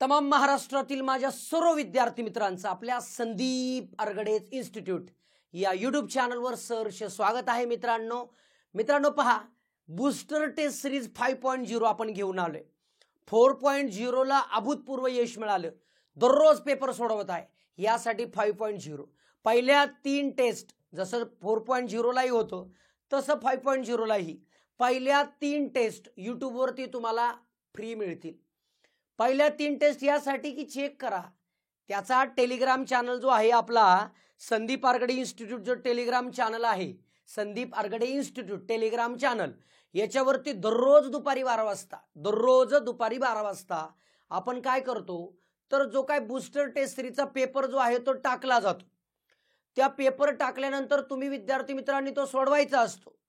तमाम महाराष्ट्रातील माझ्या सर्व विद्यार्थी मित्रांचं आपल्या संदीप अरगडे इन्स्टिट्यूट या यूट्यूब चॅनलवर सहर्ष स्वागत आहे। मित्रांनो पहा, बूस्टर टेस्ट सिरीज 5.0 आपण घेऊन आलोय। 4.0 ला अभूतपूर्व यश मिळालं, दररोज पेपर सोडवत आहे। यासाठी 5.0 पहिल्या 3 टेस्ट जसं 4.0 लाही होतं तसं 5.0 लाही पहिल्या 3 टेस्ट YouTube वरती तुम्हाला फ्री मिळतील। पहिल्या 3 टेस्ट यासाठी की चेक करा, त्याचा टेलिग्राम चॅनल जो आहे आपला संदीप अरगडे इन्स्टिट्यूट जो टेलिग्राम चॅनल आहे, Sandeep Argade institute Telegram channel, याच्यावरती दररोज दुपारी 12 वाजता आपण काय करतो तर जो काय बूस्टर टेस्ट सीरीजचा पेपर जो आहे तो टाकला जातो। त्या पेपर टाकल्यानंतर तुम्ही विद्यार्थी मित्रांनी तो सोडवायचा असतो।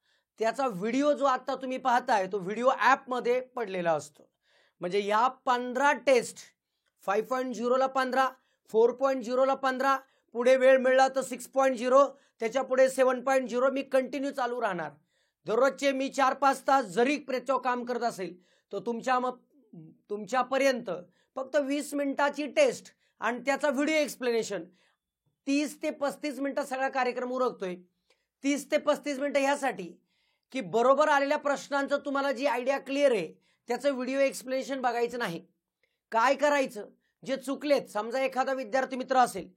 त्याचा व्हिडिओ जो आता तुम्ही पाहताय तो व्हिडिओ ॲप मध्ये पडलेला असतो। म्हणजे या 15 टेस्ट 5.0 ला 15, 4.0 ला 15, पुढे वेळ मिळला तर 6.0, त्याच्या पुढे 7.0 मी कंटिन्यू चालू राहणार। दररोजचे मी 4-5 तास जरी प्रत्येक काम करत असेल तर तुमच्यापर्यंत फक्त 20 मिनिटाची टेस्ट आणि त्याचा व्हिडिओ एक्सप्लेनेशन 30 ते 35 मिनिटं सगळा कार्यक्रम उरकतोय। 30 ते 35 मिनिटं ह्यासाठी की बरोबर आलेल्या प्रश्नांचं तुम्हाला जी आयडिया क्लिअर आहे त्याचं व्हिडिओ एक्सप्लेनेशन बघायचं नाही। काय करायचं, जे चुकलेत, समजा एखादा विद्यार्थी मित्र असेल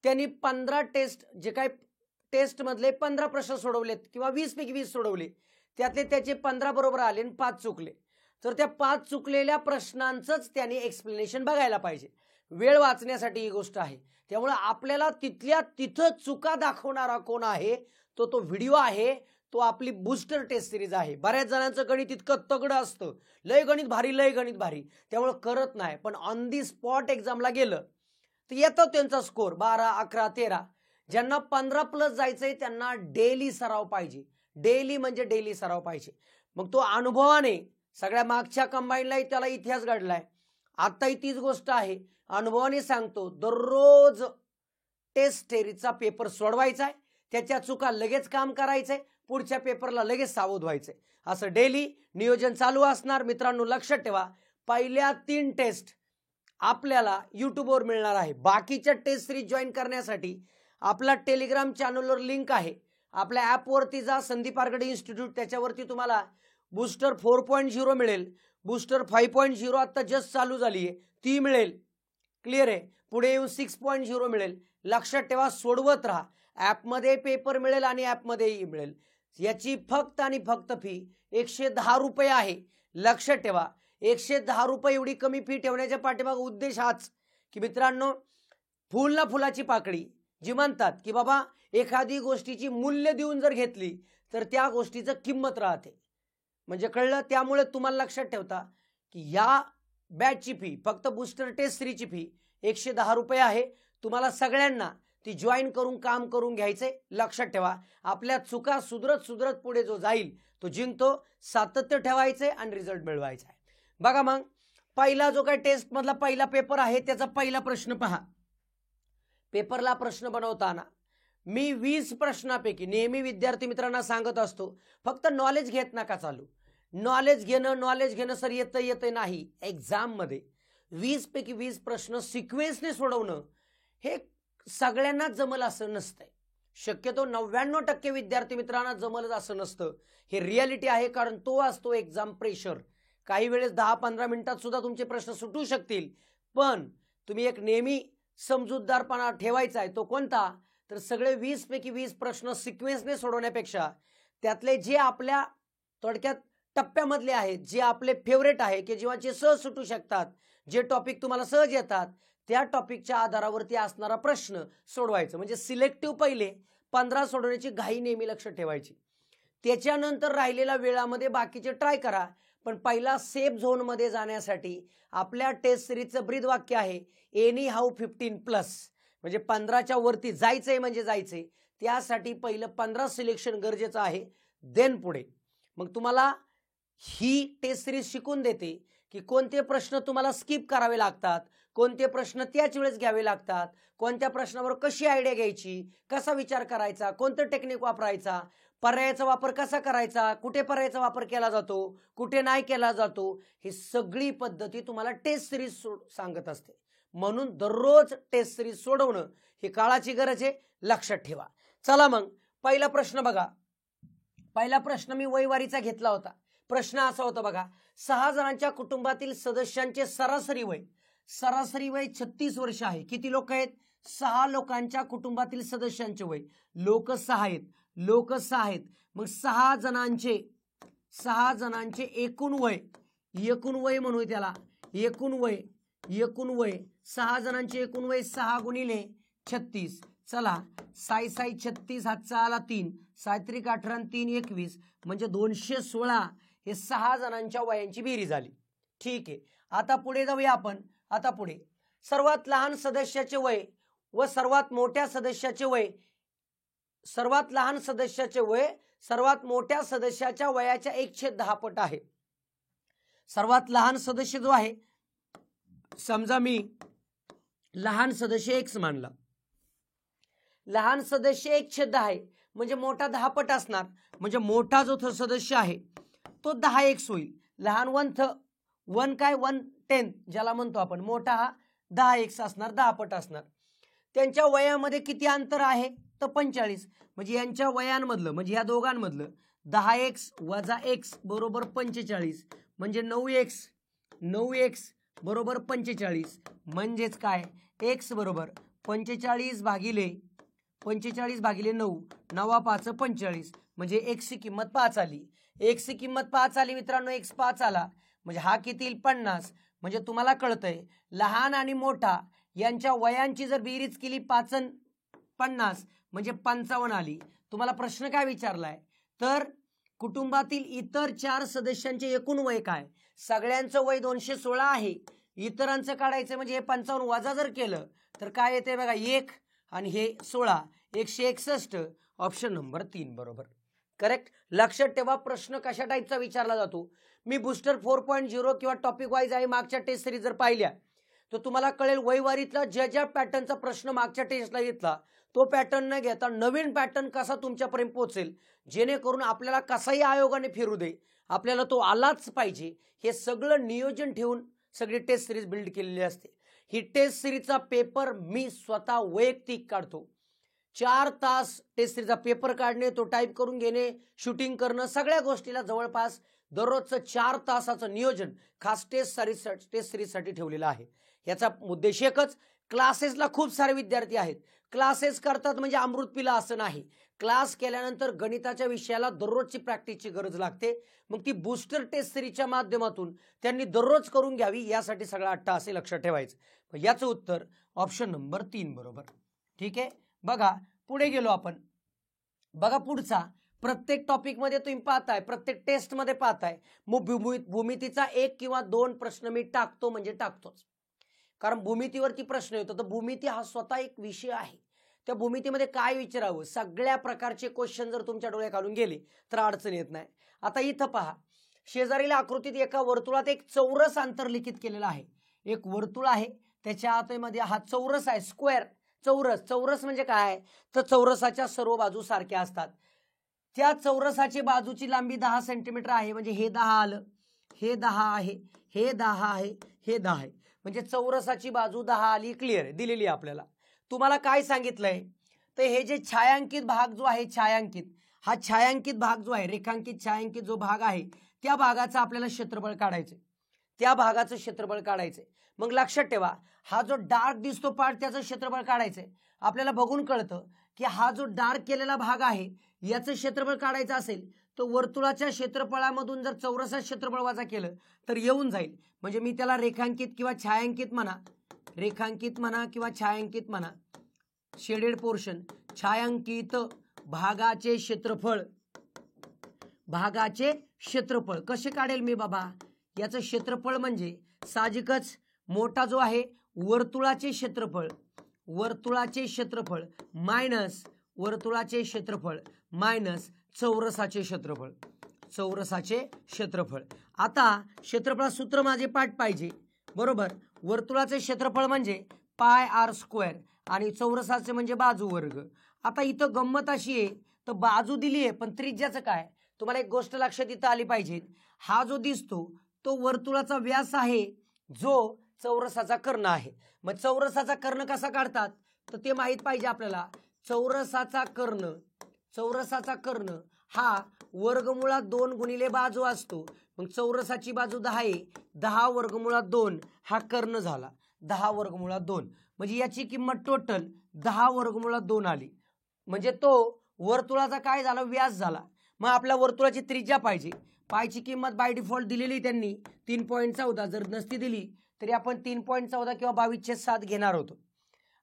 त्यांनी 15 टेस्ट जे काय टेस्ट मधले 15 प्रश्न सोडवलेत किंवा 20 पैकी 20 सोडवले, त्यातले त्याचे 15 बरोबर आले आणि 5 चुकले, तर त्या 5 चुकलेल्या प्रश्नांचंच त्यांनी एक्सप्लेनेशन बघायला पाहिजे। वेळ वाचण्यासाठी ही गोष्ट आहे। त्यामुळे आपल्याला तिथल्या तिथं चुका दाखवणारा कोण आहे तो व्हिडिओ आहे, तो आपली बूस्टर टेस्ट सिरीज आहे। बऱ्याच जणांचं गणित इतकं तगडं असतं, लय गणित भारी, त्यामुळे करत नाही, पण ऑन दी स्पॉट एक्झामला गेलं तर येतो त्यांचा स्कोर 12, 11, 13। ज्यांना 15+ जायचंय त्यांना डेली सराव पाहिजे, डेली सराव पाहिजे। मग तो अनुभवाने सगळ्या मागच्या कंबाईनलाही त्याला इतिहास घडलाय, आताही तीच गोष्ट आहे। अनुभवाने सांगतो, दररोज टेस्ट सिरीजचा पेपर सोडवायचा आहे, त्याच्या चुका लगेच काम करायचंय, पुढच्या पेपरला लगेच सावध व्हायचंय। असं डेली नियोजन चालू असणार। मित्रांनो लक्षात ठेवा, पहिल्या 3 टेस्ट आपल्याला यूट्यूबवर मिळणार आहे। बाकीच्या टेस्ट सिरीज जॉईन करण्यासाठी आपला टेलिग्राम चॅनलवर लिंक आहे, आपल्या ॲपवरती जा, संदीप अरगडे इन्स्टिट्यूट, त्याच्यावरती तुम्हाला बूस्टर 4.0 मिळेल, बूस्टर 5.0 आता जस्ट चालू झाली आहे ती मिळेल, क्लिअर आहे। पुढे येऊन 6.0 मिळेल। लक्षात ठेवा, सोडवत राहा, ॲपमध्ये पेपर मिळेल आणि ॲपमध्येही मिळेल। याची फक्त आणि फक्त फी 110 रुपये आहे। लक्षात ठेवा, 110 रुपये एवढी कमी फी ठेवण्याच्या पाठीमागे उद्देश हाच की मित्रांनो, फुल ना फुलाची पाकळी जी म्हणतात की बाबा एखादी गोष्टीची मूल्य देऊन जर घेतली तर त्या गोष्टीचं किंमत राहते, म्हणजे कळलं। त्यामुळे तुम्हाला लक्षात ठेवता की या बॅचची फी, फक्त बूस्टर टेस्ट सीरीजची फी 110 रुपये आहे। तुम्हाला सगळ्यांना ती जॉईन करून काम करून घ्यायचंय। लक्षात ठेवा, आपल्या चुका सुधरत पुढे जो जाईल तो जिंकतो। सातत्य ठेवायचंय आणि रिझल्ट मिळवायचा आहे। बघा मग, पहिला जो काय टेस्ट मधला पहिला पेपर आहे त्याचा पहिला प्रश्न पहा। पेपरला प्रश्न बनवताना मी 20 प्रश्नापैकी नेहमी विद्यार्थी मित्रांना सांगत असतो, फक्त नॉलेज घेत नका चालू। नॉलेज घेणं सर येतं नाही। एक्झाम मध्ये 20 पैकी 20 प्रश्न सिक्वेन्सने सोडवणं हे सगळ्यांना जमल असं नसतंय। शक्यतो 99% विद्यार्थी मित्रांना जमलच असं नसतं, हे रियालिटी आहे। कारण तो असतो एक्झाम प्रेशर। काही वेळेस 10-15 मिनिटात सुद्धा तुमचे प्रश्न सुटू शकतील, पण तुम्ही एक नेहमी समजूतदारपणा ठेवायचा आहे। तो कोणता, तर सगळे 20 पैकी 20 प्रश्न सिक्वेन्सने सोडवण्यापेक्षा त्यातले जे आपल्या थोडक्यात टप्प्यामधले आहेत, जे आपले फेवरेट आहे, की जेव्हा सहज सुटू शकतात, जे टॉपिक तुम्हाला सहज येतात, त्या टॉपिकच्या आधारावरती असणारा प्रश्न सोडवायचं। म्हणजे सिलेक्टिव्ह पहिले 15 सोडवण्याची घाई नेहमी लक्षात ठेवायची। त्याच्यानंतर राहिलेल्या वेळामध्ये बाकीचे ट्राय करा, पण पहिला सेफ झोन मध्ये जाण्यासाठी आपल्या टेस्ट सिरीजचं ब्रीद वाक्य आहे एनी हाऊ 15+, म्हणजे 15च्या वरती जायचंय म्हणजे जायचंय। त्यासाठी पहिलं 15 सिलेक्शन गरजेचं आहे, देन पुढे मग तुम्हाला ही टेस्ट सिरीज शिकून देते की कोणते प्रश्न तुम्हाला स्किप करावे लागतात, कोणते प्रश्न त्याच वेळेस घ्यावे लागतात, कोणत्या प्रश्नावर कशी आयडिया घ्यायची, कसा विचार करायचा, कोणतं टेक्निक वापरायचा, पर्यायाचा वापर कसा करायचा, कुठे पर्यायाचा वापर केला जातो, कुठे नाही केला जातो, ही सगळी पद्धती तुम्हाला टेस्ट सिरीज सांगत असते. म्हणून दररोज टेस्ट सिरीज सोडवणं ही काळाची गरज आहे, लक्षात ठेवा. चला मग पहिला प्रश्न बघा. पहिला प्रश्न मी वयवारीचा घेतला होता. प्रश्न असा होता बघा, 6 जणांच्या कुटुंबातील सदस्यांचे सरासरी वय 36 वर्ष आहे. किती लोक आहेत? 6 लोकांच्या कुटुंबातील सदस्यांचे वय. लोक 6 आहेत. मग 6 जणांचे एकूण वय म्हणू त्याला. एकूण वय 6 जणांचे एकूण वय 6 गुणिले 36. चला 6 6 36, हातचा आला 3, 6 त्रिक 18 आणि 3 21, म्हणजे 216 हे 6 जणांच्या वयांची बेरीज झाली. ठीक आहे. आता पुढे जाऊया आपण. आता पुढे सर्वात लहान सदस्याचे वय व सर्वात मोठ्या सदस्याचे वय. सर्वात लहान सदस्याचे वय सर्वात मोठ्या सदस्याच्या वयाच्या 1/10 पट आहे. सर्वात लहान सदस्य जो आहे, समजा मी लहान सदस्य x मानला. लहान सदस्य 1/10 आहे म्हणजे मोठा 10 पट असणार. म्हणजे मोठा जो सदस्य आहे तो 10x होईल. लहान 1 काय 1/10 ज्याला म्हणतो आपण. मोठा हा 10x असणार, 10 पट असणार. त्यांच्या वयामध्ये किती अंतर आहे तर 45. म्हणजे यांच्या वयांमधलं म्हणजे या दोघांमधलं 10x वजा x बरोबर 45. म्हणजे 9x बरोबर 45. म्हणजेच काय, x बरोबर 45 भागिले 9, 9 5 45. म्हणजे x ची किंमत 5 आली. x ची किंमत 5 आली मित्रांनो. x 5 आला म्हणजे हा किती येईल 50. म्हणजे तुम्हाला कळतंय लहान आणि मोठा यांच्या वयांची जर बेरीज केली 5 आणि 50 म्हणजे 55 आली. तुम्हाला प्रश्न काय विचारलाय तर कुटुंबातील इतर 4 सदस्यांचे एकूण वय काय. सगळ्यांचं वय 216 आहे. इतरांचं काढायचं म्हणजे हे 55 वजा जर केलं तर काय येते बघा 1 आणि हे 16 161. ऑप्शन नंबर 3 बरोबर करेक्ट. लक्षात ठेवा प्रश्न कशा टाईपचा विचारला जातो. मी बूस्टर 4.0 किंवा टॉपिक वाईज आहे मागच्या टेस्ट सिरीज जर पाहिल्या तर तुम्हाला कळेल वयवारीतला ज्या पॅटर्नचा प्रश्न मागच्या टेस्टला घेतला तो पॅटर्न न घेता नवीन पॅटर्न कसा तुमच्यापर्यंत पोहोचेल, जेणेकरून आपल्याला कसाही आयोगाने फिरू दे आपल्याला तो आलाच पाहिजे, हे सगळं नियोजन ठेवून सगळी टेस्ट सिरीज बिल्ड केलेली असते. ही टेस्ट सिरीजचा पेपर मी स्वतः वैयक्तिक काढतो. 4 तास टेस्ट सिरीजचा पेपर काढणे, तो टाईप करून घेणे, शूटिंग करणं, सगळ्या गोष्टीला जवळपास दररोजचं 4 तासाचं नियोजन खास टेस्ट सिरीजसाठी ठेवलेलं आहे. याचा उद्देश एकच, क्लासेसला खूप सारे विद्यार्थी आहेत. क्लासेस करतात म्हणजे अमृत पिला असं नाही. क्लास केल्यानंतर गणिताच्या विषयाला दररोजची प्रॅक्टिसची गरज लागते. मग ती बूस्टर टेस्ट सिरीजच्या माध्यमातून त्यांनी दररोज करून घ्यावी, यासाठी सगळा अट्टा असे लक्षात ठेवायचं. याचं उत्तर ऑप्शन नंबर 3 बरोबर. ठीक आहे. बघा पुढे गेलो आपण. बघा पुढचा प्रत्येक टॉपिकमध्ये तुम्ही पाहताय, प्रत्येक टेस्टमध्ये पाहताय भूमितीचा 1 किंवा 2 प्रश्न मी टाकतो म्हणजे टाकतोच. कारण भूमितीवरती प्रश्न येतो तर भूमिती हा स्वतः एक विषय आहे. त्या भूमितीमध्ये काय विचारावं सगळ्या प्रकारचे क्वेश्चन जर तुमच्या डोळ्याखालून गेले तर अडचण येत नाही. आता इथं पहा, शेजारील आकृतीत एका वर्तुळात एक चौरस अंतर्लिखित केलेला आहे. एक वर्तुळ आहे त्याच्या आतमध्ये हा चौरस आहे. स्क्वेअर चौरस म्हणजे काय तर चौरसाच्या सर्व बाजू सारख्या असतात. त्या चौरसाची बाजूची लांबी 10 सेंटीमीटर आहे. म्हणजे हे 10 आलं, हे 10 आहे, हे 10 आहे, हे 10 आहे. म्हणजे चौरसाची बाजू 10 आली. क्लिअर आहे, दिलेली आहे आपल्याला. तुम्हाला काय सांगितलंय तर हे जे छायांकित भाग जो आहे, हा छायांकित भाग जो आहे, रेखांकित छायांकित जो भाग आहे त्या भागाचं आपल्याला क्षेत्रफळ काढायचंय. मग लक्षात ठेवा हा जो डार्क दिसतो पार्ट त्याचं क्षेत्रफळ काढायचंय. आपल्याला बघून कळतं की हा जो डार्क केलेला भाग आहे याचं क्षेत्रफळ काढायचं असेल तर वर्तुळाच्या क्षेत्रफळामधून जर चौरसाचं क्षेत्रफळ वजा केलं तर येऊन जाईल. म्हणजे मी त्याला रेखांकित किंवा छायांकित म्हणा, शेडेड पोर्शन, छायांकित भागाचे क्षेत्रफळ कसे काढेल मी बाबा. याचं क्षेत्रफळ म्हणजे साहजिकच मोठा जो आहे वर्तुळाचे क्षेत्रफळ मायनस चौरसाचे क्षेत्रफळ. आता क्षेत्रफळ सूत्र माझे पाठ पाहिजे बरोबर. वर्तुळाचे क्षेत्रफळ म्हणजे पाय r स्क्वेअर आणि चौरसाचे म्हणजे बाजू वर्ग. आता इथं गंमत अशी आहे, तर बाजू दिली आहे पण त्रिज्याचं काय, तुम्हाला एक गोष्ट लक्षात इथं आली पाहिजे. हा जो दिसतो तो वर्तुळाचा व्यास आहे जो चौरसाचा कर्ण आहे. मग चौरसाचा कर्ण कसा काढतात तर ते माहित पाहिजे आपल्याला. चौरसाचा कर्ण हा वर्गमुळात 2 गुणिले बाजू असतो. मग चौरसाची बाजू 10 आहे, 10 वर्गमुळात 2 हा कर्ण झाला, 10 वर्गमुळात 2 म्हणजे याची किंमत टोटल 10 वर्गमुळात 2 आली. म्हणजे तो वर्तुळाचा काय झाला, व्यास झाला. मग आपल्या वर्तुळाची त्रिज्या पाहिजे. पायची किंमत बाय डिफॉल्ट दिलेली त्यांनी 3.14, जर नसती दिली तरी आपण 3.14 किंवा 22/7 घेणार होतो.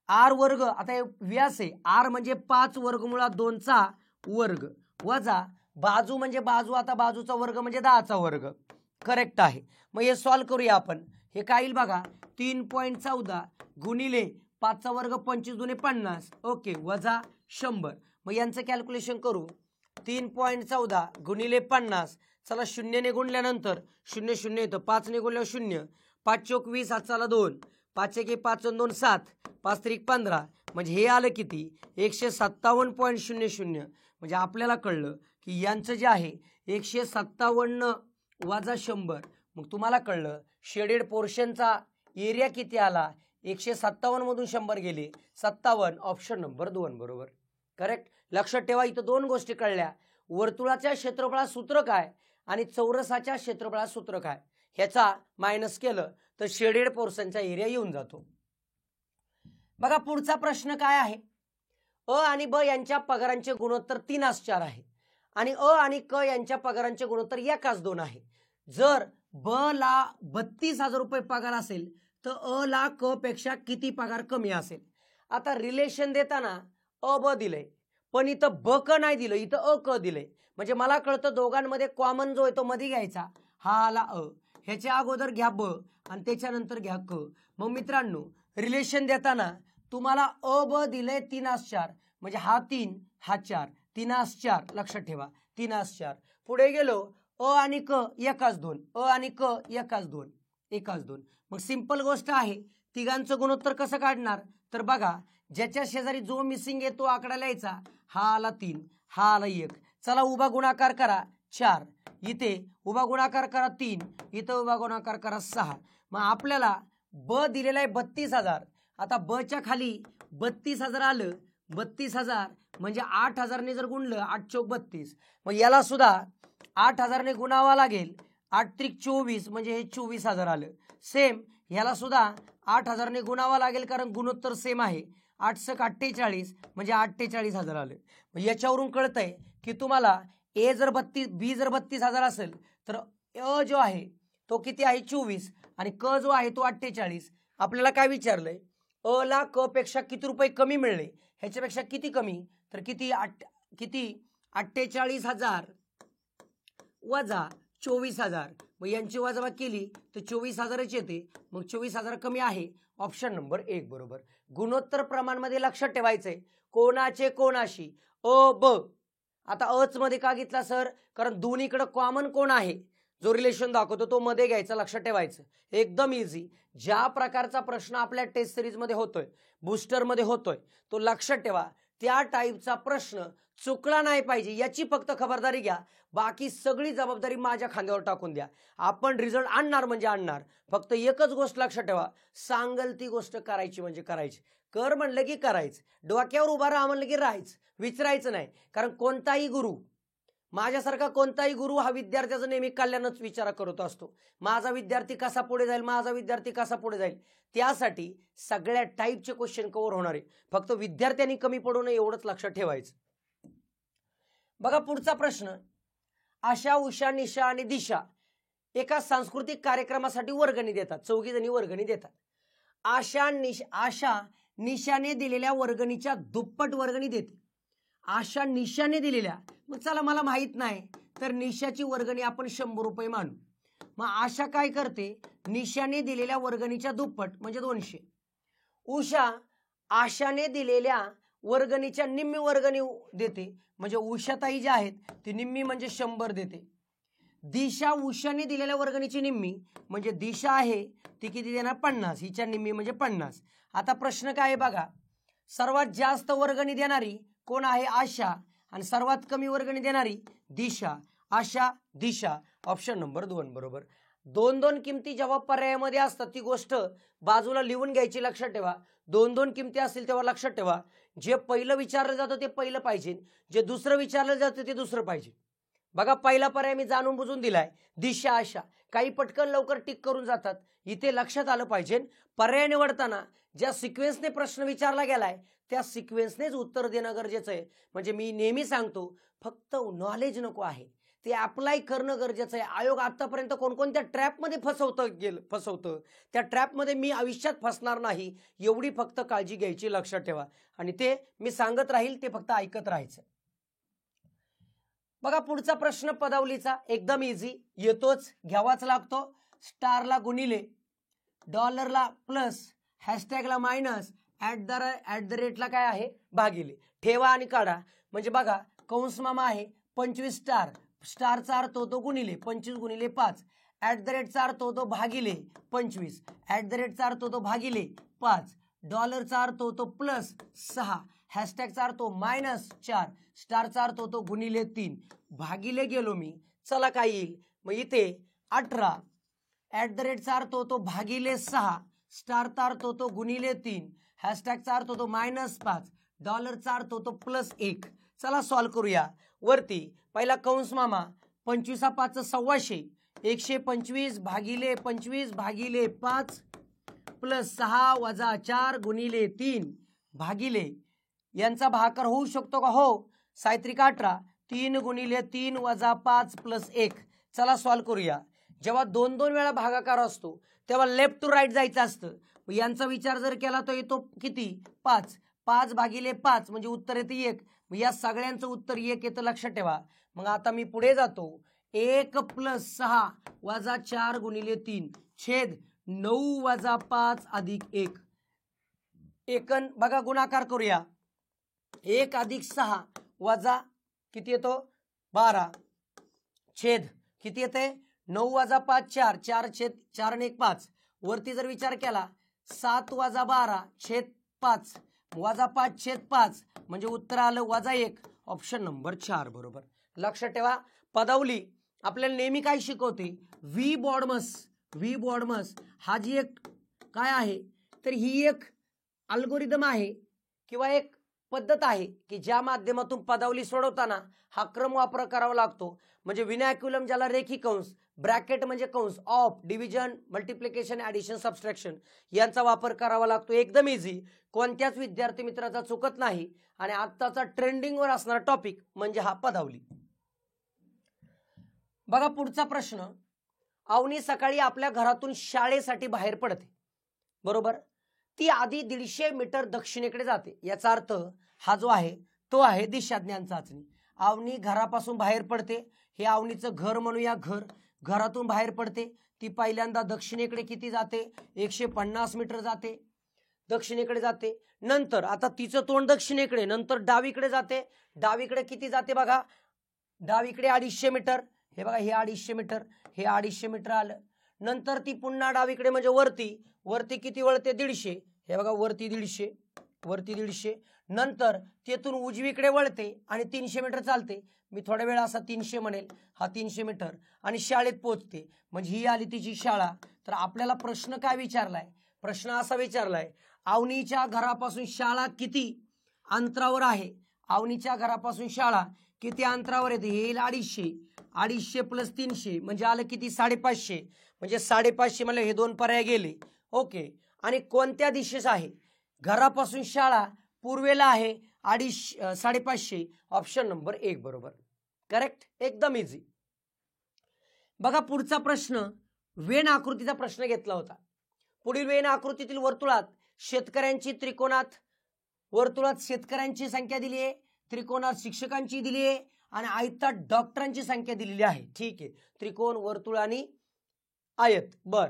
आर वर्ग, आता व्यास आहे, आर म्हणजे 5 वर्गमुळात 2चा वर्ग वजा बाजू म्हणजे बाजू, आता बाजूचा वर्ग म्हणजे 10चा वर्ग. करेक्ट आहे. मग हे सॉल्व्ह करूया आपण. हे काय येईल बघा, 3.14 गुणिले 5चा वर्ग 25 दुने 50, ओके, वजा 100. मग यांचं कॅल्क्युलेशन करू. 3.14 गुणिले 50, चला 0 ने गुणल्यानंतर 0 0 येतं, 5 ने गुणल्यावर 0, 5 चोक 20, हात चला 2, 5 1 5 2 7, 5 3 15, म्हणजे हे आलं किती 157.00. म्हणजे आपल्याला कळलं की यांचं जे आहे 157 वजा 100. मग तुम्हाला कळलं शेडेड पोर्शनचा एरिया किती आला, 157 मधून 100 गेले 57, ऑप्शन नंबर 2 बरोबर. करेक्ट. लक्षात ठेवा, इथं 2 गोष्टी कळल्या. वर्तुळाच्या क्षेत्रफळात सूत्र काय आणि चौरसाच्या क्षेत्रफळात सूत्र काय, ह्याचा मायनस केलं तर शेडेड पोर्शनचा एरिया येऊन जातो. बघा पुढचा प्रश्न काय आहे. अ आणि ब यांच्या पगारांचे गुणोत्तर 3:4 आहे आणि अ आणि क यांच्या पगारांचे गुणोत्तर 1:2 आहे. जर ब ला 32,000 रुपये पगार असेल तर अ ला क पेक्षा किती पगार कमी असेल. आता रिलेशन देताना अ ब दिलंय पण इथं ब क नाही दिलं, इथं अ क दिलंय. म्हणजे मला कळतं दोघांमध्ये कॉमन जो आहे तो मध्ये घ्यायचा, हा आला अ, ह्याच्या अगोदर घ्या ब आणि त्याच्यानंतर घ्या क. मग मित्रांनो रिलेशन देताना तुम्हाला अ ब दिलंय 3:4, म्हणजे हा 3 हा 4, 3:4 लक्षात ठेवा 3:4. पुढे गेलो अ आणि क 1:2, अ आणि क 1:2, 1:2. मग सिंपल गोष्ट आहे, तिघांचं गुणोत्तर कसं काढणार तर बघा, ज्याच्या शेजारी जो मिसिंग आहे तो आकडा लिहायचा, हा आला 3 हा आला 1. चला उभा गुणाकार करा 4, इथे उभा गुणाकार करा 3, इथं उभा गुणाकार करा 6. मग आपल्याला ब दिलेला आहे 32,000. आता ब च्या खाली 32,000 आलं, 32,000 म्हणजे 8,000 ने जर गुणलं 8 चौक 32, मग याला सुद्धा 8,000 ने गुणावा लागेल, 8 त्रिक 24 म्हणजे हे 24,000 आलं. सेम ह्याला सुद्धा 8,000 ने गुणावा लागेल कारण गुणोत्तर सेम आहे, 8 सक 48 म्हणजे 48,000 आलं. मग याच्यावरून कळतंय की तुम्हाला ए जर 32 बी जर 32,000 असेल तर अ जो आहे तो किती आहे 24 आणि क जो आहे तो 48. आपल्याला काय विचारलंय, अ ला क पेक्षा किती रुपये कमी मिळले, ह्याच्यापेक्षा किती कमी तर किती 48,000 वजा 24,000. मग यांची वजाबाकी केली तर 24,000च येते. मग 24,000 कमी आहे, ऑप्शन नंबर 1 बरोबर. गुणोत्तर प्रमाणमध्ये लक्षात ठेवायचंय कोणाचे कोणाशी अ ब. आता अच मध्ये का घेतला सर, कारण दोन्हीकडे कॉमन कोण आहे जो रिलेशन दाखवतो तो मध्ये घ्यायचा. लक्षात ठेवायचं एकदम इझी. ज्या प्रकारचा प्रश्न आपल्या टेस्ट सिरीज मध्ये होतोय, बूस्टर मध्ये होतोय, तो लक्षात ठेवा त्या टाईपचा प्रश्न चुकला नाही पाहिजे याची फक्त खबरदारी घ्या. बाकी सगळी जबाबदारी माझ्या खांद्यावर टाकून द्या. आपण रिझल्ट आणणार म्हणजे आणणार. फक्त एकच गोष्ट लक्षात ठेवा, सांगल ती गोष्ट करायची म्हणजे करायची. कर म्हणलं की करायचं, डोक्यावर उभा राहा म्हणलं की राहायचं, विचारायचं नाही. कारण कोणताही गुरु, माझ्यासारखा कोणताही गुरु हा विद्यार्थ्याचं नेहमी कल्याणच विचार करत असतो. माझा विद्यार्थी कसा पुढे जाईल, माझा विद्यार्थी कसा पुढे जाईल, त्यासाठी सगळ्या टाईपचे क्वेश्चन कव्हर होणार आहे. फक्त विद्यार्थ्यांनी कमी पडू नये एवढंच लक्षात ठेवायचं. बघा पुढचा प्रश्न, आशा, उषा, निशा आणि दिशा एका सांस्कृतिक कार्यक्रमासाठी वर्गणी देतात, 4 जणी वर्गणी देतात. आशा निशाने दिलेल्या वर्गणीच्या दुप्पट वर्गणी देते. आशा निशाने दिलेल्या, मग चला मला माहित नाही तर निशाची वर्गणी आपण 100 रुपये मानू. मग आशा काय करते, निशाने दिलेल्या वर्गणीच्या दुप्पट म्हणजे 200. उषा आशाने दिलेल्या वर्गणीच्या निम्मी वर्गणी देते, म्हणजे उषाताई ज्या आहेत ती निम्मी म्हणजे 100 देते. दिशा उषाने दिलेल्या वर्गणीची निम्मी म्हणजे दिशा आहे ती किती देणार 50, हिच्या निम्मी म्हणजे 50. आता प्रश्न काय आहे बघा, सर्वात जास्त वर्गणी देणारी कोण आहे? आशा. आणि सर्वात कमी वर्गणी देणारी दिशा. आशा, दिशा. ऑप्शन नंबर 2 बरोबर. 2-2 किमती जेव्हा पर्यायामध्ये असतात ती गोष्ट बाजूला लिहून घ्यायची, लक्षात ठेवा. 2-2 किमती असतील तेव्हा लक्षात ठेवा, जे पहिलं विचारलं जातं ते पहिलं पाहिजे, जे दुसरं विचारलं जातं ते दुसरं पाहिजे. बघा पहिला पर्याय मी जाणून बुजून दिलाय, दिशा, आशा. काही पटकन लवकर टिक करून जातात. इथे लक्षात आलं पाहिजे, पर्याय निवडताना ज्या सिक्वेन्सने प्रश्न विचारला गेलाय त्या सिक्वेन्सनेच उत्तर देणं गरजेचं आहे. म्हणजे मी नेहमी सांगतो, फक्त नॉलेज नको आहे, ते अप्लाय करणं गरजेचं आहे. आयोग आतापर्यंत कोणकोणत्या ट्रॅपमध्ये फसवतं, त्या ट्रॅपमध्ये मी आयुष्यात फसणार नाही एवढी फक्त काळजी घ्यायची, लक्षात ठेवा. आणि ते मी सांगत राहील, ते फक्त ऐकत राहायचं. बघा पुढचा प्रश्न पदावलीचा, एकदम इझी, येतोच, घ्यावाच लागतो. स्टारला गुणिले, डॉलरला प्लस, हॅशटॅगला मायनस, ॲट द रेटला काय आहे? भागिले. ठेवा आणि काढा. म्हणजे बघा कंस मामा आहे 25 स्टार, स्टारचा अर्थ होतो गुणिले 25 गुणिले 5, ॲट द रेटचा अर्थ होतो भागिले 25, ॲट द रेटचा अर्थ होतो भागिले 5, डॉलरचा अर्थ होतो प्लस 6, हॅशटॅगचा अर्थ मायनस 4, स्टारचा अर्थ होतो गुणिले 3, भागिले गेलो मी. चला काय येईल? मग इथे 18, ॲट द रेटचा अर्थ होतो भागिले 6, स्टारचा अर्थ होतो गुणिले 3, हॅशटॅगचा अर्थ होतो -5, डॉलरचा अर्थ होतो +1. चला सॉल्व करूया. वरती पहिला कंस मामा 25 5 125, 125 भागिले 25 भागिले 5 प्लस 6 वजा 4 गुणिले 3 भागिले, यांचा भागाकार होऊ शकतो का? हो. सायत्रिक 18, 3 गुणिले 3 वजा 5 प्लस 1. चला सॉल्व करूया. जेव्हा 2-2 वेळा भागाकार असतो तेव्हा लेफ्ट टू राईट जायचं असतं. यांचा विचार जर केला तर येतो किती? 5. 5 भागिले 5 म्हणजे उत्तर येते 1. या सगळ्यांचं उत्तर 1 येतं, लक्षात ठेवा. मग आता मी पुढे जातो. 1 प्लस 6 वजा 4 गुणिले 3 छेद 9 वजा 5 अधिक 1. एकन बघा गुणाकार करूया. 1 अधिक 6 वजा किती येतो? 12 छेद किती येते? 9 वजा 5 4, 4 छेद 4 आणि 1 5. वरती जर विचार केला 7 वजा 12 छेद 5 वजा 5 छेद 5 म्हणजे उत्तर आलं -1. ऑप्शन नंबर 4 बरोबर. लक्षात ठेवा, पदावली आपल्याला नेहमी काय शिकवते? व्ही बॉडमस हा जी एक काय आहे, तर ही एक अल्गोरिदम आहे किंवा एक पद्धत आहे की ज्या माध्यमातून पदावली सोडवताना हा क्रम वापर करावा लागतो. म्हणजे विनॅक्युलम, ज्याला रेखी कंस, ब्रॅकेट म्हणजे कंस, of, division, multiplication, addition, subtraction यांचा वापर करावा लागतो. एकदम इझी, कोणत्याच विद्यार्थी मित्राचा चुकत नाही. आणि आत्ताचा ट्रेंडिंगवर असणारा टॉपिक म्हणजे हा पदावली. बघा पुढचा प्रश्न. अवनी सकाळी आपल्या घरातून शाळेसाठी बाहेर पडते, बरोबर. ती आधी 150 मीटर दक्षिणेकडे जाते. याचा अर्थ हा जो आहे तो आहे दिशाज्ञान चाचणी. अवनी घरापासून बाहेर पडते, हे अवनीचं घर म्हणूया, घरातून बाहेर पडते. ती पहिल्यांदा दक्षिणेकडे किती जाते? 150 मीटर जाते, दक्षिणेकडे जाते. नंतर आता तिचं तोंड दक्षिणेकडे, नंतर डावीकडे जाते. डावीकडे किती जाते बघा? डावीकडे 250 मीटर. हे बघा, हे 250 मीटर, हे 250 मीटर आलं. नंतर ती पुन्हा डावीकडे म्हणजे वरती किती वळते? 150. हे बघा, वरती 150. नंतर तेथून उजवीकडे वळते आणि 300 मीटर चालते. मी थोड्या वेळा असा 300 म्हणेल, हा 300 मीटर, आणि शाळेत पोहोचते. म्हणजे ही आली तिची शाळा. तर आपल्याला प्रश्न काय विचारलाय? प्रश्न असा विचारलाय, अवनीच्या घरापासून शाळा किती अंतरावर आहे? अवनीच्या घरापासून शाळा किती अंतरावर येते? हे 250 प्लस 300 म्हणजे आलं किती? 550. म्हणजे 550 म्हणजे हे 2 पर्याय गेले. ओके. आणि कोणत्या दिशेस आहे? घरापासून शाळा पूर्वेला आहे, 550. ऑप्शन नंबर 1 बरोबर. करेक्ट. एकदम इझी. बघा पुढचा प्रश्न, वेन आकृतीचा प्रश्न घेतला होता. पुढील वेन आकृतीतील वर्तुळात शेतकऱ्यांची संख्या दिली आहे, त्रिकोणात शिक्षकांची दिली आहे आणि आयतात डॉक्टरांची संख्या दिलेली आहे. ठीक आहे, त्रिकोण, वर्तुळ आणि आयत. बर,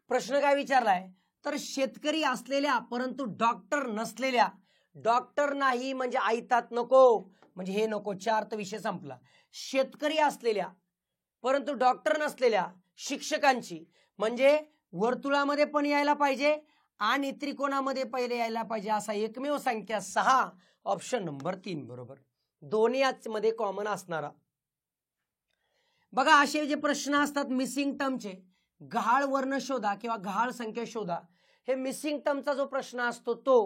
प्रश्न काय विचारलाय? तर शेतकरी असलेल्या परंतु डॉक्टर नसलेल्या, डॉक्टर नाही म्हणजे आयतात नको, म्हणजे हे नको, 4 तर विषय संपला. शेतकरी असलेल्या परंतु डॉक्टर नसलेल्या शिक्षकांची, म्हणजे वर्तुळामध्ये पण यायला पाहिजे आणि त्रिकोणामध्ये पहिले यायला पाहिजे असा एकमेव संख्या 6, ऑप्शन नंबर 3 बरोबर. दोन्ही मध्ये कॉमन असणारा. बघा असे जे प्रश्न असतात मिसिंग टर्मचे, गहाळ वर्ण शोधा किंवा गहाळ संख्या शोधा, हे मिसिंग टर्मचा जो प्रश्न असतो तो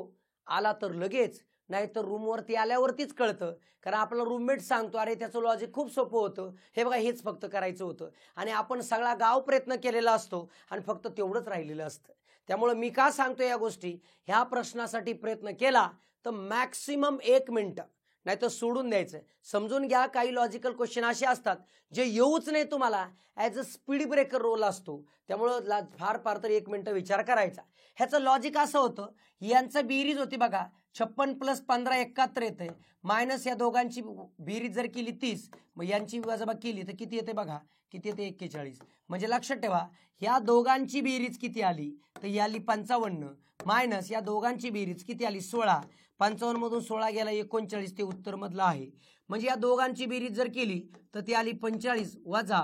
आला तर लगेच, नाहीतर रूमवरती आल्यावरतीच कळतं. कारण आपला रूममेट सांगतो अरे त्याचं लॉजिक खूप सोपं होतं, हे बघा हेच फक्त करायचं होतं, आणि आपण सगळा गाव प्रयत्न केलेला असतो आणि फक्त तेवढंच राहिलेलं असतं. त्यामुळे मी का सांगतो या गोष्टी, ह्या प्रश्नासाठी प्रयत्न केला तर मॅक्सिमम 1 मिनिट, नाही तर सोडून द्यायचं. समजून घ्या काही लॉजिकल क्वेश्चन असे असतात जे येऊच नाही तुम्हाला, as a speed breaker role असतो. त्यामुळं फार तर 1 मिनिट विचार करायचा. ह्याचं लॉजिक असं होतं, यांचं बेरीज होती बघा 56 + 15 71 येते, मायनस या दोघांची बेरीज जर केली 30, मग यांची वजाबाकी केली तर किती येते बघा, किती येते 41. म्हणजे लक्षात ठेवा ह्या दोघांची बेरीज किती आली तर ही आली 55, मायनस या दोघांची बेरीज किती आली 16, 55 मधून 16 गेला 39, ते उत्तर मधलं आहे. म्हणजे या दोघांची बेरीज जर केली तर ती आली 45 वजा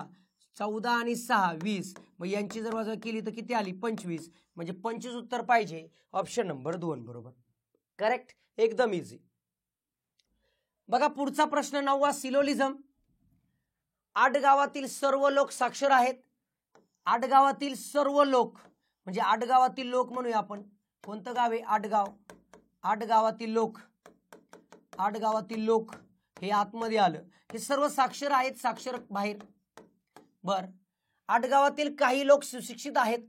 14 आणि 6 20, मग यांची जर वजा केली तर किती आली 25, म्हणजे 25 उत्तर पाहिजे, ऑप्शन नंबर 2 बरोबर. करेक्ट, एकदम इझी. बघा पुढचा प्रश्न 9वा, सिलोलिझम. आडगावातील सर्व लोक साक्षर आहेत. आडगावातील सर्व लोक म्हणजे आडगावातील लोक म्हणूया आपण, कोणतं गाव आहे आडगाव, आडगावातील लोक, आडगावातील लोक हे आतमध्ये आलं, हे सर्व साक्षर आहेत, साक्षर बाहेर. बर, आडगावातील काही लोक सुशिक्षित आहेत,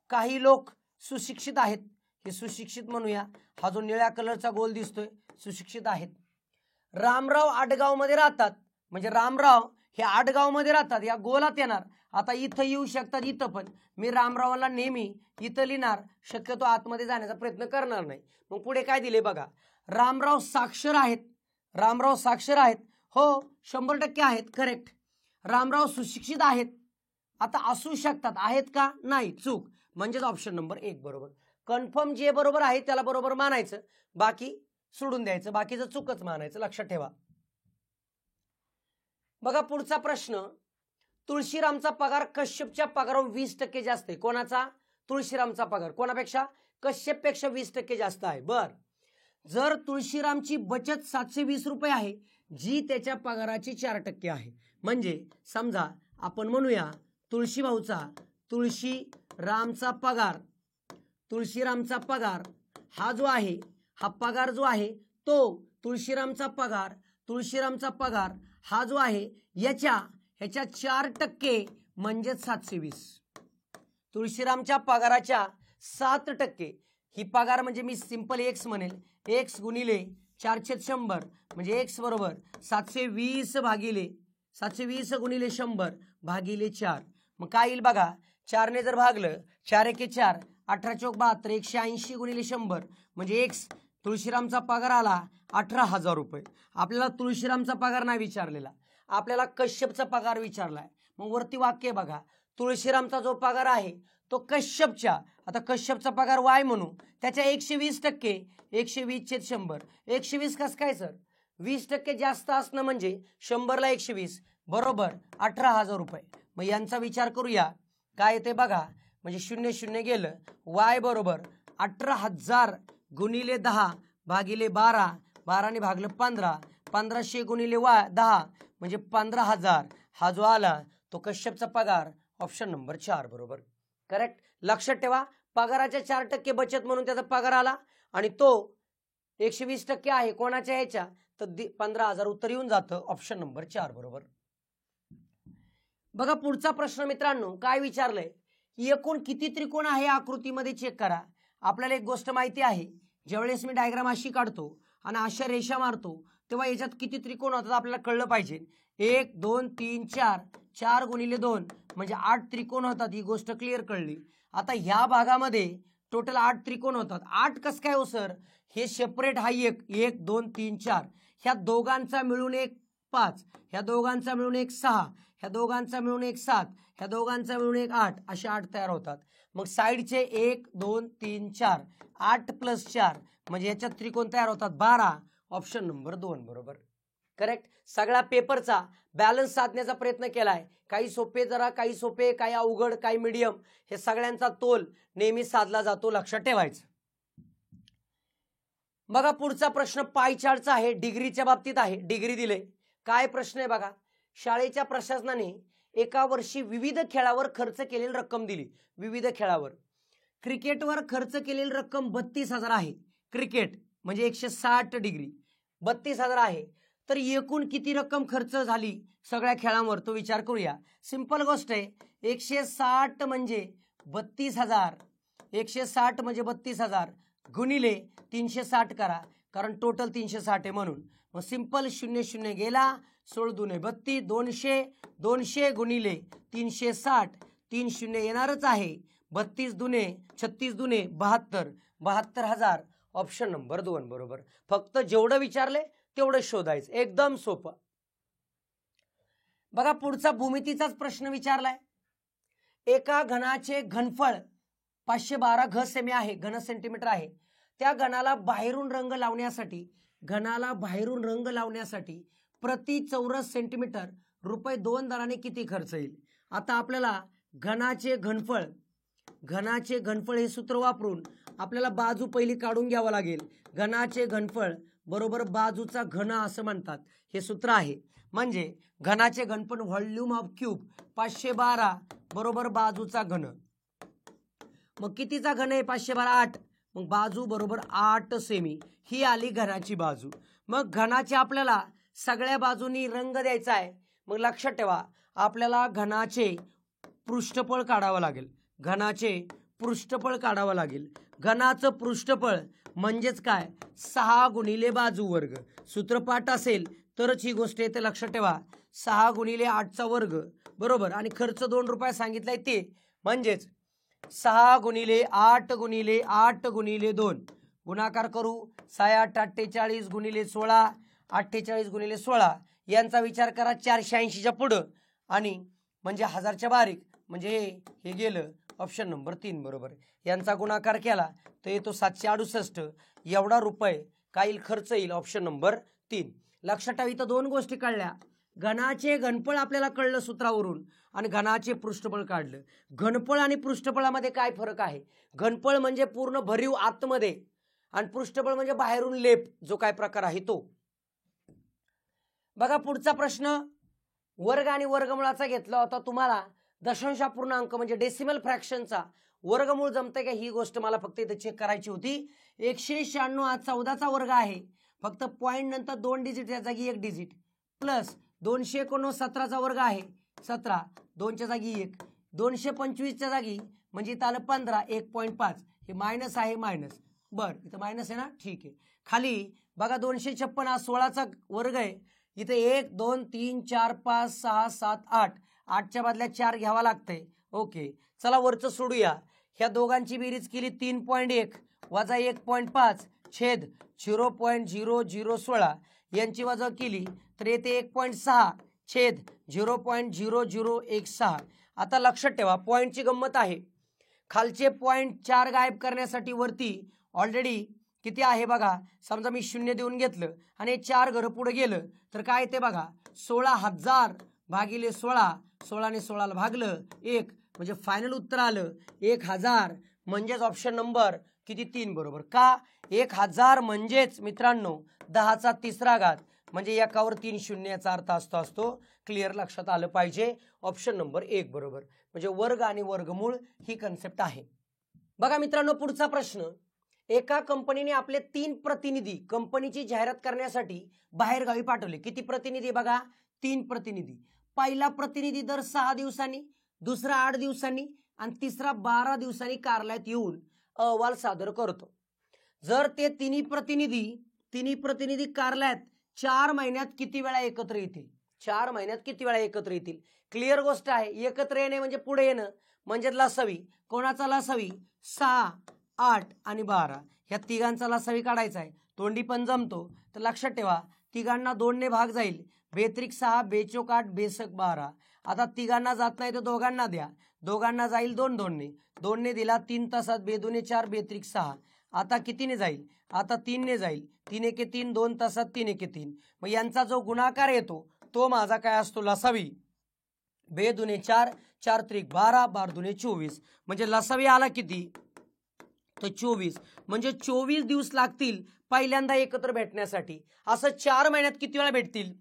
काही लोक सुशिक्षित आहेत, हे सुशिक्षित म्हणूया. हा जो निळ्या कलरचा गोल दिसतोय सुशिक्षित आहेत. रामराव आडगावमध्ये राहतात, म्हणजे रामराव हे आडगावमध्ये राहतात, या गोलात येणार. आता इथं येऊ शकतात, इथं पण मी रामरावला नेहमी इथं लिहिणार, शक्यतो आतमध्ये जाण्याचा प्रयत्न करणार नाही. मग पुढे काय दिले बघा, रामराव साक्षर आहेत, रामराव साक्षर आहेत, हो 100% आहेत, करेक्ट. रामराव सुशिक्षित आहेत, आता असू शकतात, आहेत का नाही, चूक, म्हणजेच ऑप्शन नंबर 1 बरोबर. कन्फर्म जे बरोबर आहे त्याला बरोबर मानायचं, बाकी सोडून द्यायचं, बाकीचं चूकच मानायचं, लक्षात ठेवा. बघा पुढचा प्रश्न, तुळशीरामचा पगार कश्यपच्या पगारावर 20% जास्त आहे. कोणाचा? तुळशीरामचा पगार कोणापेक्षा? कश्यपपेक्षा 20% जास्त आहे. बर, जर तुळशीरामची बचत 720 रुपये आहे, जी त्याच्या पगाराची 4% आहे, म्हणजे समजा आपण म्हणूया तुळशीभाऊचा, तुळशीरामचा पगार, तुळशीरामचा पगार हा जो आहे, हा पगार जो आहे तो तुळशीरामचा पगार, तुळशीरामचा पगार हा जो आहे ह्याच्या 4% म्हणजे 720. तुळशीरामच्या पगाराच्या 7% ही पगार, म्हणजे मी सिंपल एक्स म्हणेल, एक्स गुणिले 4/100 म्हणजे एक्स बरोबर 720 भागिले 720 गुणिले 100 भागिले 4. मग काय येईल बघा, 4 ने जर भागलं, 4 एके 4, 18 चौक 72, 180 गुणिले 100 म्हणजे एक्स तुळशीरामचा पगार आला 18,000 रुपये. आपल्याला तुळशीरामचा पगार नाही विचारलेला, आपल्याला कश्यपचा पगार विचारलाय. मग वरती वाक्य बघा, तुळशीरामचा जो पगार आहे तो कश्यपच्या, आता कश्यपचा पगार वाय म्हणू, त्याच्या 120%, 120/100, 120 कसं काय सर, 20% जास्त असणं म्हणजे 100ला 120 बरोबर 18,000 रुपये. मग यांचा विचार करूया, काय येते बघा, म्हणजे 0 0 गेलं, वाय बरोबर 18,000 गुणिले 10 भागिले 12, 12 ने भागलं 15, 1500 गुणिले 10 म्हणजे 15,000. हा जो आला तो कश्यपचा पगार, ऑप्शन नंबर 4 बरोबर. करेक्ट, लक्षात ठेवा पगाराच्या 4% बचत म्हणून त्याचा पगार आला, आणि तो 120% आहे कोणाच्या ह्याच्या, तर 15,000 उत्तर येऊन जातं, ऑप्शन नंबर 4 बरोबर. बघा पुढचा प्रश्न मित्रांनो, काय विचारलंय, एकूण किती त्रिकोण आहे आकृतीमध्ये चेक करा. आपल्याला एक गोष्ट माहिती आहे, ज्यावेळेस मी डायग्राम अशी काढतो आणि अशा रेषा मारतो तेव्हा याच्यात किती त्रिकोण होतात आपल्याला कळलं पाहिजे. 1 2 3 4, 4 गुणिले 2 म्हणजे 8 त्रिकोण होतात, ही गोष्ट क्लिअर कळली. आता ह्या भागामध्ये टोटल 8 त्रिकोण होतात. 8 कसं काय हो सर, हे सेपरेट हा 1 1 2 3 4, ह्या दोघांचा मिळून एक 5, ह्या दोघांचा मिळून एक 6, ह्या दोघांचा मिळून एक 7, ह्या दोघांचा मिळून एक 8, असे 8 तयार होतात. मग साईडचे 1 2 3 4, 8 + 4 म्हणजे याच्यात त्रिकोण तयार होतात 12, ऑप्शन नंबर 2 बरोबर. करेक्ट. सगळ्या पेपरचा बॅलन्स साधण्याचा प्रयत्न केलाय. काही सोपे जरा, काही सोपे, काही अवघड, काही मीडियम, हे सगळ्यांचा तोल नेहमी साधला जातो, लक्षात ठेवायचं. बघा पुढचा प्रश्न पाय चार्टचा आहे, डिग्रीच्या बाबतीत आहे. डिग्री दिले. काय प्रश्न आहे बघा. शाळेच्या प्रशासनाने एका वर्षी विविध खेळावर खर्च केलेली रक्कम दिली. विविध खेळावर क्रिकेटवर खर्च केलेली रक्कम 32,000 आहे. क्रिकेट म्हणजे 160 डिग्री 32,000 आहे. तर एकूण किती रक्कम खर्च झाली सगळ्या खेळांवर तो विचार करूया. सिंपल गोष्ट आहे. 160 म्हणजे 32,000, 160 म्हणजे 32,000 गुणिले 360 करा, कारण टोटल 360 आहे म्हणून. मग सिंपल 0 0 गेला, 16 दुने 32, 200, 200 गुणिले 360, 3 0 येणारच आहे. 32 दुने 36 दुने 72, 72,000. ऑप्शन नंबर 2 बरोबर. फक्त जेवढं विचारले तेवढं शोधायचं, एकदम सोपं. बघा पुढचा भूमितीचाच प्रश्न विचारलाय. एका घनाचे घनफळ 512 घ सेमी आहे, घन सेंटीमीटर आहे. त्या घनाला बाहेरून रंग लावण्यासाठी प्रति चौरस सेंटीमीटर रुपये 2 दराने किती खर्च येईल. आता आपल्याला घनाचे घनफळ हे सूत्र वापरून आपल्याला बाजू पहिली काढून घ्यावं लागेल. घनाचे घनफळ बरोबर बाजूचा घन असं म्हणतात, हे सूत्र आहे. म्हणजे घनाचे घनफळ व्हॉल्यूम ऑफ क्यूब 512 बरोबर बाजूचा घन. मग कितीचा घन आहे 512? 8. मग बाजू बरोबर 8 सेमी. ही आली घनाची बाजू. मग घनाचे आपल्याला सगळ्या बाजूनी रंग द्यायचा आहे. मग लक्षात ठेवा आपल्याला घनाचे पृष्ठफळ काढावं लागेल. घनाचं पृष्ठफळ म्हणजेच काय 6 गुणिले बाजू वर्ग. सूत्रपाठ असेल तरच ही गोष्ट येते, लक्षात ठेवा. 6 गुणिले 8चा वर्ग बरोबर. आणि खर्च 2 रुपये सांगितलाय ते म्हणजेच 6 गुणिले 8 गुणिले 8 गुणिले 2 गुणाकार करू. 6 8 48 गुणिले 16, 48 गुणिले 16 यांचा विचार करा 480च्या पुढं आणि म्हणजे 1000च्या बारीक, म्हणजे हे गेलं. ऑप्शन नंबर 3 बरोबर. यांचा गुणाकार केला तर येतो 768. एवढा रुपये काय खर्च येईल. Option number 3. लक्षात ठेवा इथं 2 गोष्टी कळल्या. घनाचे घनफळ आपल्याला कळलं सूत्रावरून आणि घनाचे पृष्ठफळ काढलं. घनफळ आणि पृष्ठफळामध्ये काय फरक आहे. घनफळ म्हणजे पूर्ण भरीव आतमध्ये आणि पृष्ठफळ म्हणजे बाहेरून लेप, जो काय प्रकार आहे तो. बघा पुढचा प्रश्न वर्ग आणि वर्गमूळाचा घेतला होता. तुम्हाला दशांशापूर्णांक म्हणजे डेसिमल फ्रॅक्शनचा वर्गमूळ जमतंय का ही गोष्ट मला फक्त इथे चेक करायची होती. 196 हा 14चा वर्ग आहे. फक्त पॉईंट नंतर 2 डिजिट या जागी 1 डिजिट प्लस 219 17चा वर्ग आहे 17, 2च्या जागी 1, 225च्या जागी म्हणजे इथं आलं 15, 1.5. हे मायनस आहे मायनस. बरं इथं मायनस आहे ना, ठीक आहे. खाली बघा 256 हा 16चा वर्ग आहे. इथे 1 2 3 4 5 6 7 8, 8च्या बदल्यात 4 घ्यावा लागतंय. ओके चला वरचं सोडूया. ह्या दोघांची बेरीज केली 3.1 वजा 1.5 छेद 0.0016 यांची वजा केली तर येते 1.6 छेद 0.0016. आता लक्षात ठेवा पॉईंटची गंमत आहे. खालचे पॉईंट 4 गायब करण्यासाठी वरती ऑलरेडी किती आहे बघा. समजा मी 0 देऊन घेतलं आणि 4 घरं पुढे गेलं तर काय ते बघा 16,000 भागिले 16, 16ने 16ला भागलं 1 म्हणजे फायनल उत्तर आलं 1000. म्हणजेच ऑप्शन नंबर किती 3 बरोबर. का 1000 म्हणजेच मित्रांनो 10चा 3रा घात म्हणजे एकावर 3 शून्याचा अर्थ असतो. क्लिअर लक्षात आलं पाहिजे. ऑप्शन नंबर 1 बरोबर. म्हणजे वर्ग आणि वर्गमूळ ही कन्सेप्ट आहे. बघा मित्रांनो पुढचा प्रश्न. एका कंपनीने आपले 3 प्रतिनिधी कंपनीची जाहिरात करण्यासाठी बाहेर गावी पाठवले. किती प्रतिनिधी बघा 3 प्रतिनिधी. पहिला प्रतिनिधी दर 6 दिवसांनी, दुसरा 8 दिवसांनी आणि तिसरा 12 दिवसांनी कार्यालयात येऊन अहवाल सादर करतो. जर ते तिन्ही प्रतिनिधी कार्यालयात 4 महिन्यात किती वेळा एकत्र येतील. 4 महिन्यात किती वेळा एकत्र येतील. क्लिअर गोष्ट आहे. एकत्र येणे म्हणजे पुढे येणं म्हणजे लसावी. कोणाचा लसावी 6 8 आणि 12 ह्या तिघांचा लसावी काढायचा आहे. तोंडी पण जमतो. तर लक्षात ठेवा तिघांना 2 ने भाग जाईल. बेत्रिक 6 बेचोक 8 बेसक 12. आता तिघांना जात नाही तर दोघांना द्या. दोघांना जाईल 2 2 ने. 2 ने दिला 3 तासात 2 दुने 4 बेत्रिक 6 आता कितीने जाईल, आता 3ने जाईल, 3 एके 3, 2 तासात 3 एके 3, मग यांचा जो गुणाकार येतो तो माझा काय असतो, लसावी. 2 दुने 4, 4 त्रिक 12, 12 दुने 24, म्हणजे लसावी आला किती, तर 24. म्हणजे 24 दिवस लागतील पहिल्यांदा एकत्र भेटण्यासाठी. असं 4 महिन्यात किती वेळा भेटतील,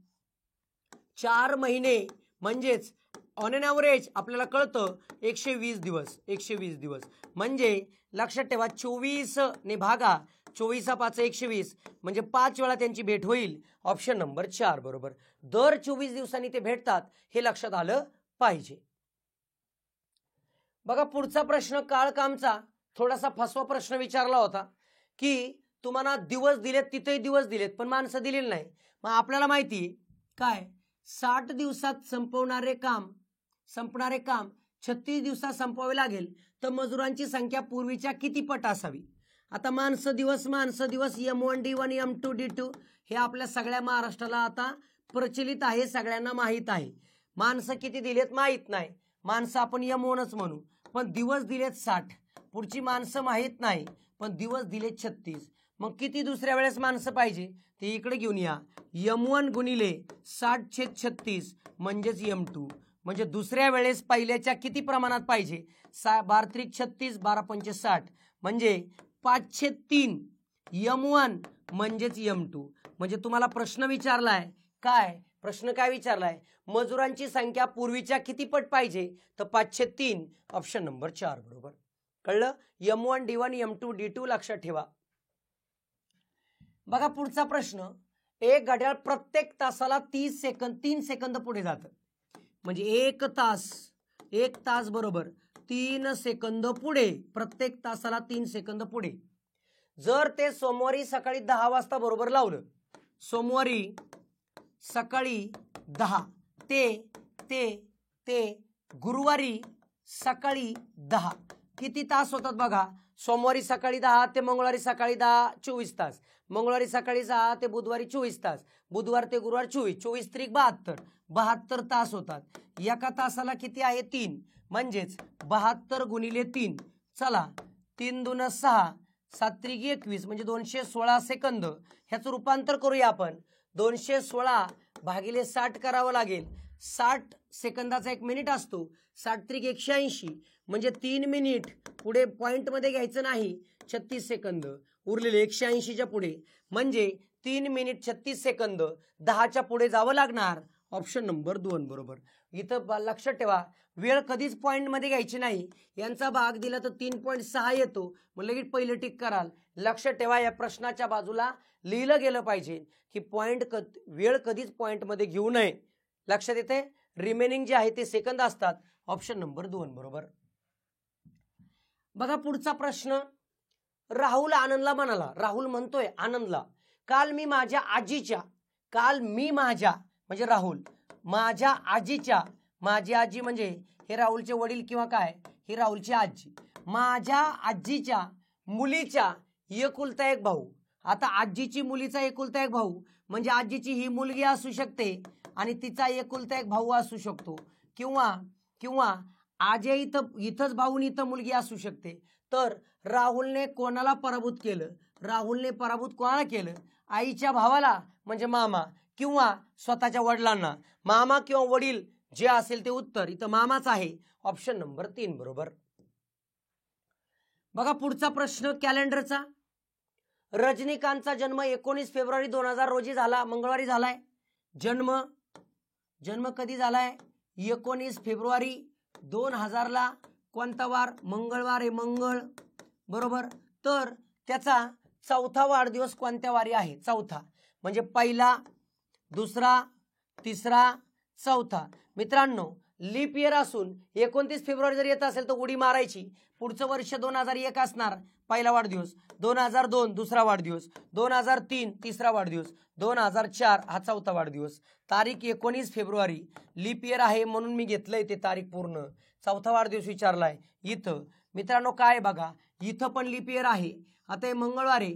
4 महिने म्हणजेच ऑन एन ॲव्हरेज आपल्याला कळतं 120 दिवस, 120 दिवस. म्हणजे लक्षात ठेवा 24 ने भागा, 24 5 120, म्हणजे 5 वेळा त्यांची भेट होईल. ऑप्शन नंबर 4 बरोबर. दर 24 दिवसांनी ते भेटतात हे लक्षात आलं पाहिजे. बघा पुढचा प्रश्न काळकामचा थोडासा फसवा प्रश्न विचारला होता की तुम्हाला दिवस दिलेत, तिथेही दिवस दिलेत पण माणसं दिलेली नाही. मग आपल्याला माहिती काय 60 दिवसात संपणारे काम 36 दिवसात संपवावे लागेल, तर मजुरांची संख्या पूर्वीच्या किती पट असावी. आता माणसं दिवस M1 D1 M2 D2 हे आपल्या सगळ्या महाराष्ट्राला आता प्रचलित आहे, सगळ्यांना माहीत आहे. माणसं किती दिलेत माहीत नाही, माणसं आपण M1च म्हणू, पण दिवस दिलेत 60. पुढची माणसं माहीत नाही पण दिवस दिलेत 36. मग किती दुसऱ्या वेळेस माणसं पाहिजे ते इकडे घेऊन या. M1 गुणिले 60/36 म्हणजेच M2, म्हणजे दुसऱ्या वेळेस पहिल्याच्या किती प्रमाणात पाहिजे, 12 त्रिक 36, 12 पंचे 60, म्हणजे 5/3 M1 म्हणजेच M2. म्हणजे तुम्हाला प्रश्न विचारलाय काय, प्रश्न काय विचारलाय, मजुरांची संख्या पूर्वीच्या किती पट पाहिजे, तर 5/3. ऑप्शन नंबर 4 बरोबर. कळलं. M1 D1 M2 D2 लक्षात ठेवा. बघा पुढचा प्रश्न, एक घड्याळ प्रत्येक तासाला 3 सेकंद पुढे जातं, म्हणजे एक तास बरोबर 3 सेकंद पुढे, प्रत्येक तासाला 3 सेकंद पुढे. जर ते सोमवारी सकाळी 10 वाजता बरोबर लावलं, सोमवारी सकाळी 10 ते गुरुवारी सकाळी 10 किती तास होतात बघा. सोमवारी सकाळी 10 ते मंगळवारी सकाळी 10 24 तास, मंगळवारी सकाळी 6 ते बुधवारी 24 तास, बुधवार ते गुरुवार 24 त्रिक 72 तास होतात. एका तासाला किती आहे 3, म्हणजेच 72 गुणिले 3. चला 3 दून 6, 7 त्रिक 21, म्हणजे 216 सेकंद. ह्याचं रूपांतर करूया आपण, 216 भागिले 60 करावं लागेल. 60 सेकंदाचा 1 मिनिट असतो, 60 त्रिक 180, म्हणजे 3 मिनिट पुढे पॉइंटमध्ये घ्यायचं नाही, 36 सेकंद उरलेले 180च्या पुढे, म्हणजे 3 मिनिट 36 सेकंद 10च्या पुढे जावं लागणार. ऑप्शन नंबर 2 बरोबर. इथं लक्षात ठेवा वेळ कधीच पॉइंटमध्ये घ्यायची नाही. यांचा भाग दिला तर 3.6 येतो, मग लगेच पहिलं टिक कराल. लक्षात ठेवा या प्रश्नाच्या बाजूला लिहिलं गेलं पाहिजे की वेळ कधीच पॉइंटमध्ये घेऊ नये. लक्षात येते. रिमेनिंग जे आहे ते सेकंद असतात. ऑप्शन नंबर 2 बरोबर. बघा पुढचा प्रश्न, राहुल आनंदला म्हणाला, राहुल म्हणतोय आनंदला, काल मी माझ्या म्हणजे राहुल माझ्या आजीच्या, माझी आजी म्हणजे हे राहुलचे वडील किंवा काय, ही राहुलची आजी, माझ्या आजीच्या मुलीच्या एकुलता एक भाऊ. आता आजीची मुलीचा एकुलता एक भाऊ म्हणजे आजीची ही मुलगी असू शकते आणि तिचा एकुलता एक भाऊ असू शकतो, किंवा आजे इथंच भाऊ आणि इथं मुलगी असू शकते. तर राहुलने कोणाला पराभूत केलं, राहुलने पराभूत कोणाला केलं, आईच्या भावाला म्हणजे मामा, किंवा स्वतःच्या वडिलांना. मामा किंवा वडील जे असेल ते उत्तर इथं मामाच आहे. ऑप्शन नंबर 3 बरोबर. बघा पुढचा प्रश्न कॅलेंडरचा, रजनीकांतचा जन्म 19 फेब्रुवारी 2000 रोजी झाला, मंगळवारी झालाय. जन्म कधी झालाय, 19 फेब्रुवारी 2000ला. कोणता वार, मंगळवार आहे, मंगळ बरोबर. तर त्याचा चौथा वाढदिवस कोणत्या वारी आहे, चौथा, म्हणजे पहिला, दुसरा, तिसरा, चौथा. मित्रांनो लीप इयर असून 29 फेब्रुवारी जर येत असेल तर उडी मारायची. पुढचं वर्ष 2001 असणार पहिला वाढदिवस, 2002 दुसरा वाढदिवस, 2003 तिसरा वाढदिवस, 2004 हा चौथा वाढदिवस. तारीख 19 फेब्रुवारी लीप इयर आहे म्हणून मी घेतलंय ते तारीख पूर्ण. चौथा वाढदिवस विचारलाय इथं. मित्रांनो काय बघा, इथं पण लीप इयर आहे. आता हे मंगळवार आहे,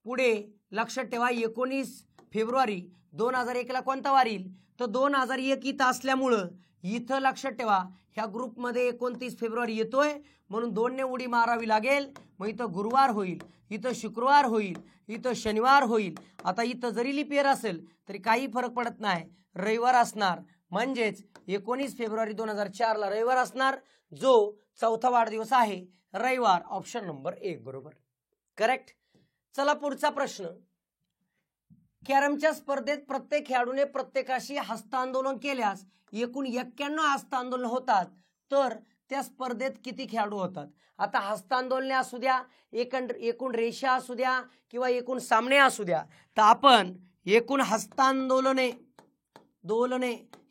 पुढे लक्षात ठेवा 19 फेब्रुवारी 2001ला कोणता वार येईल, तर 2001 इथं असल्यामुळं इथं लक्षात ठेवा ह्या ग्रुपमध्ये 29 फेब्रुवारी येतोय म्हणून 2 ने उडी मारावी लागेल. मग इथं गुरुवार होईल, इथं शुक्रवार होईल, इथं शनिवार होईल. आता इथं जरी लीप इयर असेल तरी काही फरक पडत नाही, रविवार असणार. म्हणजेच 19 फेब्रुवारी 2004 ला रविवार असणार, जो 4था वाढदिवस आहे रविवार. ऑप्शन नंबर 1 बरोबर, करेक्ट. चला पुढचा प्रश्न. कॅरमच्या स्पर्धेत प्रत्येक खेळाडूने प्रत्येकाशी हस्तांदोलन केल्यास एकूण 91 हस्तांदोलन होतात, तर त्या स्पर्धेत किती खेळाडू होतात? आता हस्तांदोलने असू द्या, एकूण रेषा असू द्या किंवा एकूण सामने असू द्या, तर आपण एकूण हस्तांदोलने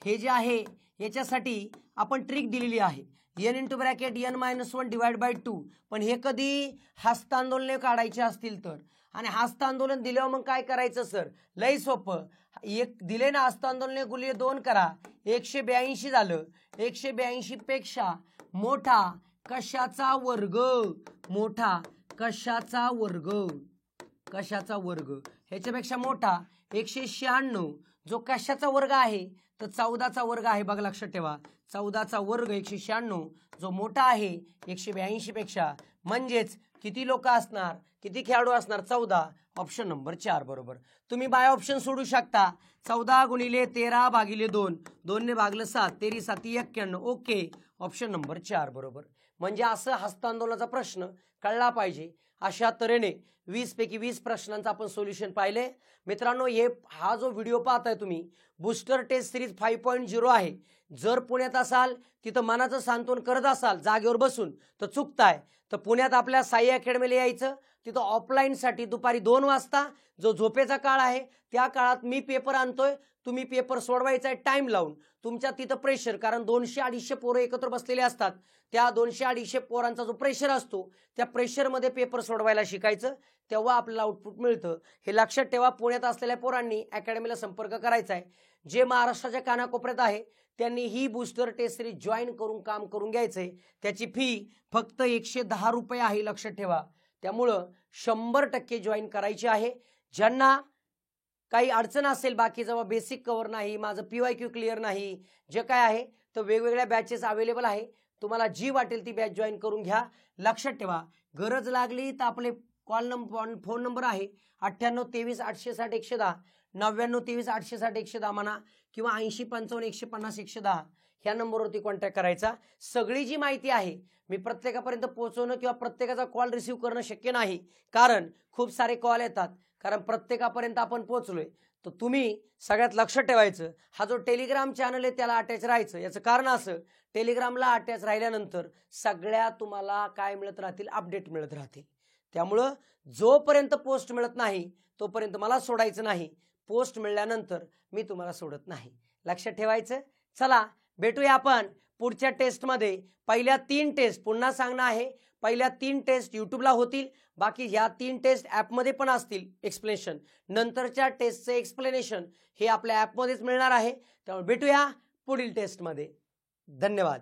हे जे आहे याच्यासाठी आपण ट्रिक दिलेली आहे, n × n-1 डिवाइड बाय 2. पण हे कधी हस्तांदोलने काढायचे असतील तर, आणि हस्तांदोलन दिल्यावर मग काय करायचं सर? लय सोपं. एक दिले ना हस्तांदोलने गुणिले 2 करा, 182 झालं. 182 पेक्षा मोठा कशाचा वर्ग? मोठा कशाचा वर्ग? कशाचा वर्ग? ह्याच्यापेक्षा मोठा 196, जो कशाचा वर्ग आहे? तर 14चा वर्ग आहे. बघा लक्षात ठेवा, 14चा वर्ग 196 जो मोठा आहे 182 पेक्षा. म्हणजेच किती लोक असणार, किती खेळाडू असणार? 14. ऑप्शन नंबर 4 बरोबर. तुम्ही बाय ऑप्शन सोडू शकता. 14 × 13 / 2, 2 ने भागलं 7, 13 7 91. ओके, ऑप्शन नंबर 4 बरोबर. म्हणजे असं हस्तांदोलनाचा प्रश्न कळला पाहिजे. अशा तऱ्हेने 20 पैकी 20 प्रश्नांचा आपण सोल्युशन पाहिले. मित्रांनो, हा जो व्हिडिओ पाहताय तुम्ही, बूस्टर टेस्ट सिरीज 5.0 आहे. जर पुण्यात असाल, तिथं मनाचं सांत्वन करत असाल जागेवर बसून, तर चुकताय. तर पुण्यात आपल्या साई अकॅडमीला यायचं. तिथं ऑफलाईनसाठी दुपारी 2 वाजता, जो झोपेचा काळ आहे त्या काळात मी पेपर आणतोय. तुम्ही पेपर सोडवायचा आहे टाइम लावून. तुमच्या तिथं प्रेशर, कारण 200-250 पोरं एकत्र बसलेले असतात. त्या 200-250 पोरांचा जो प्रेशर असतो, त्या प्रेशरमध्ये पेपर सोडवायला शिकायचं, तेव्हा आपल्याला आउटपुट मिळतं. हे लक्षात ठेवा. पुण्यात असलेल्या पोरांनी अकॅडमीला संपर्क करायचा आहे. जे महाराष्ट्राच्या कानाकोपऱ्यात आहे त्यांनी ही बूस्टर टेस्ट सिरीज जॉईन करून काम करून घ्यायचंय. त्याची फी फक्त 110 रुपये आहे, लक्षात ठेवा. त्यामुळं 100% जॉईन करायची आहे. ज्यांना काही अडचण असेल, बाकी जेव्हा बेसिक कव्हर नाही, माझं PYQ क्लिअर नाही, जे काय आहे, तर वेगवेगळ्या बॅचेस अवेलेबल आहे. तुम्हाला जी वाटेल ती बॅच जॉईन करून घ्या. लक्षात ठेवा, गरज लागली तर आपले फोन नंबर आहे 98 23 860 110, 99 23 860 110 म्हणा, किंवा 80 55 150 110 ह्या नंबरवरती कॉन्टॅक्ट करायचा. सगळी जी माहिती आहे मी प्रत्येकापर्यंत पोहोचवणं किंवा प्रत्येकाचा कॉल रिसीव्ह करणं शक्य नाही, कारण खूप सारे कॉल येतात. कारण प्रत्येकापर्यंत आपण पोहोचलोय. तर तुम्ही सगळ्यात लक्षात ठेवायचं, हा जो टेलिग्राम चॅनल आहे त्याला अटॅच राहायचं. याचं कारण असं, टेलिग्रामला अटॅच राहिल्यानंतर सगळ्या तुम्हाला काय मिळत राहतील? अपडेट मिळत राहतील. त्यामुळं जोपर्यंत पोस्ट मिळत नाही तोपर्यंत मला सोडायचं नाही. पोस्ट मिळाल्यानंतर मी तुम्हाला सोडत नाही. लक्षात ठेवायचं. चला भेटूया आपण पुढच्या टेस्टमध्ये. पहिल्या 3 टेस्ट पुन्हा सांगणं आहे, पहिल्या 3 टेस्ट यूट्यूबला होतील. बाकी ह्या 3 टेस्ट ॲपमध्ये पण असतील एक्सप्लेनेशन. नंतरच्या टेस्टचे एक्सप्लेनेशन हे आपल्या ॲपमध्येच मिळणार आहे. त्यामुळे भेटूया पुढील टेस्टमध्ये. धन्यवाद.